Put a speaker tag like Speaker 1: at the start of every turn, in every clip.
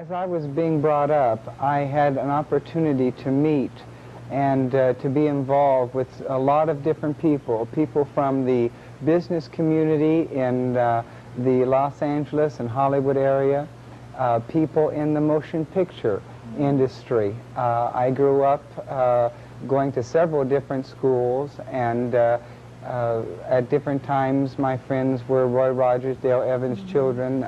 Speaker 1: As I was being brought up, I had an opportunity to meet and to be involved with a lot of different people from the business community in the Los Angeles and Hollywood area, people in the motion picture industry. I grew up going to several different schools, and at different times my friends were Roy Rogers, Dale Evans' children,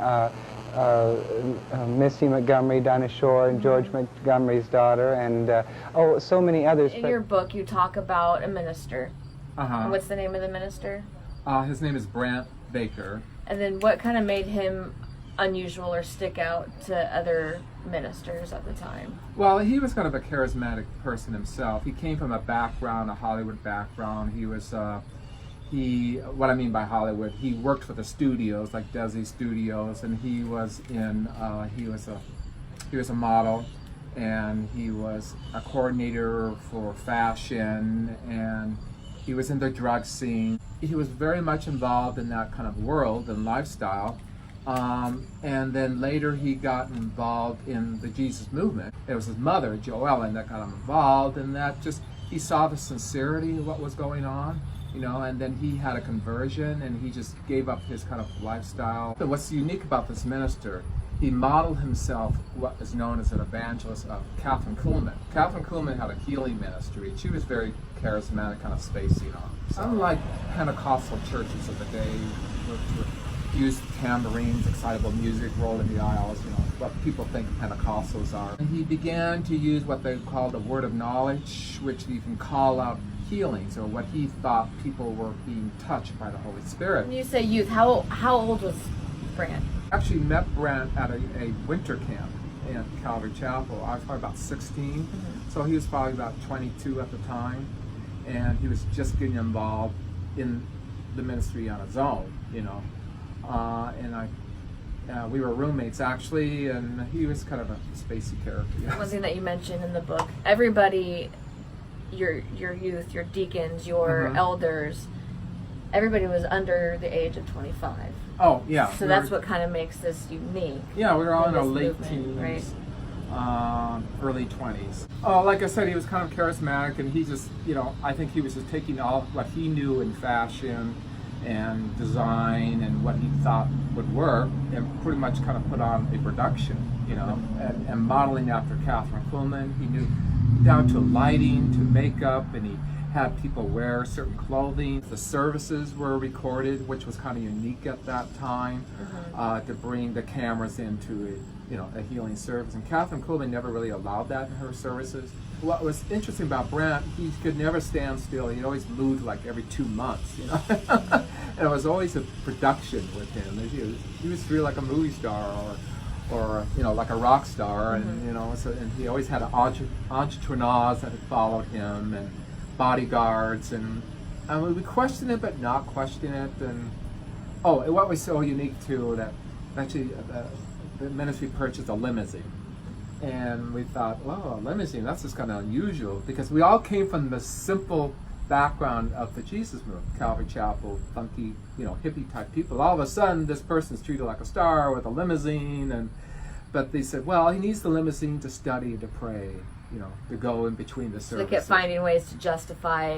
Speaker 1: Missy Montgomery, Dinah Shore, and George Montgomery's daughter, and oh, so many others.
Speaker 2: In your book, you talk about a minister.
Speaker 3: Uh-huh.
Speaker 2: What's the name of the minister?
Speaker 3: His name is Brant Baker.
Speaker 2: And then what kind of made him unusual or stick out to other ministers at the time?
Speaker 3: Well, he was kind of a charismatic person himself. He came from a background, a Hollywood background. He was, what I mean by Hollywood, he worked for the studios, like Desi Studios, and he was a model, and he was a coordinator for fashion, and he was in the drug scene. He was very much involved in that kind of world and lifestyle. And then later he got involved in the Jesus movement. It was his mother, Joellen, that got him involved, and that just, he saw the sincerity of what was going on, you know, and then he had a conversion and he just gave up his kind of lifestyle. But what's unique about this minister, he modeled himself what is known as an evangelist of Catherine Kuhlman. Catherine Kuhlman had a healing ministry. She was very charismatic, kind of spacey, you know. So, unlike Pentecostal churches of the day, which used tambourines, excitable music, rolling the aisles, you know, what people think Pentecostals are. And he began to use what they call the word of knowledge, which he can call out healings, or what he thought people were being touched by the Holy Spirit.
Speaker 2: When you say youth, how old was Brant?
Speaker 3: I actually met Brant at a winter camp in Calvary Chapel. I was probably about 16, so he was probably about 22 at the time, and he was just getting involved in the ministry on his own, you know. We were roommates actually, and he was kind of a spacey character. Yes.
Speaker 2: One thing that you mentioned in the book, everybody, your youth, your deacons, your elders, everybody was under the age of 25.
Speaker 3: Oh, yeah.
Speaker 2: So that's what kind of makes this unique.
Speaker 3: Yeah, we were all in our late
Speaker 2: movement,
Speaker 3: teens,
Speaker 2: right?
Speaker 3: Early 20s. Oh, like I said, he was kind of charismatic, and he just, you know, I think he was just taking all what he knew in fashion and design and what he thought would work, and pretty much kind of put on a production, you know, and modeling after Catherine Kuhlman. He knew down to lighting, to makeup, and he had people wear certain clothing. The services were recorded, which was kind of unique at that time, to bring the cameras into a healing service. And Catherine Kuhlman never really allowed that in her services. What was interesting about Brant, he could never stand still. He always moved like every 2 months, you know. And it was always a production with him. He was really like a movie star, or you know, like a rock star, and you know, and he always had entourage that had followed him, and bodyguards, and we question it but not question it. And what was so unique too, that actually the ministry purchased a limousine, and we thought, well, a limousine, that's just kind of unusual, because we all came from the simple background of the Jesus movement, Calvary Chapel, funky, you know, hippie type people. All of a sudden this person's treated like a star with a limousine, but they said, well, he needs the limousine to study, to pray, you know, to go in between the services.
Speaker 2: So they kept finding ways to justify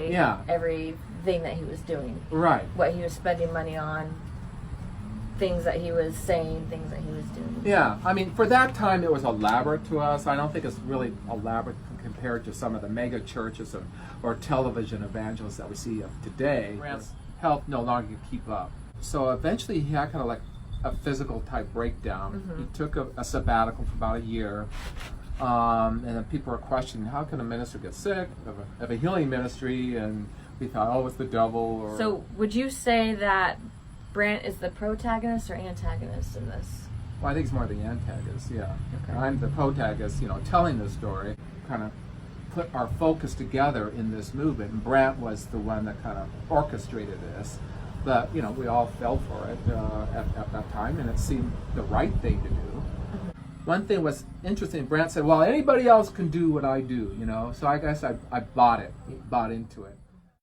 Speaker 2: everything that he was doing.
Speaker 3: Right. What
Speaker 2: he was spending money on, things that he was saying, things that he was doing.
Speaker 3: Yeah, I mean, for that time it was elaborate to us. I don't think it's really elaborate compared to some of the mega churches or television evangelists that we see of today. Brant's health no longer could keep up. So eventually he had kind of like a physical type breakdown. He took a sabbatical for about a year. And then people were questioning, how can a minister get sick of a healing ministry? And we thought, oh, it's the devil.
Speaker 2: So would you say that Brant is the protagonist or antagonist in this?
Speaker 3: Well, I think it's more the antagonist, yeah.
Speaker 2: Okay.
Speaker 3: I'm the protagonist, you know, telling the story, kind of put our focus together in this movement. And Brant was the one that kind of orchestrated this. But, you know, we all fell for it at that time, and it seemed the right thing to do. One thing was interesting, Brant said, well, anybody else can do what I do, you know, so I guess I bought into it.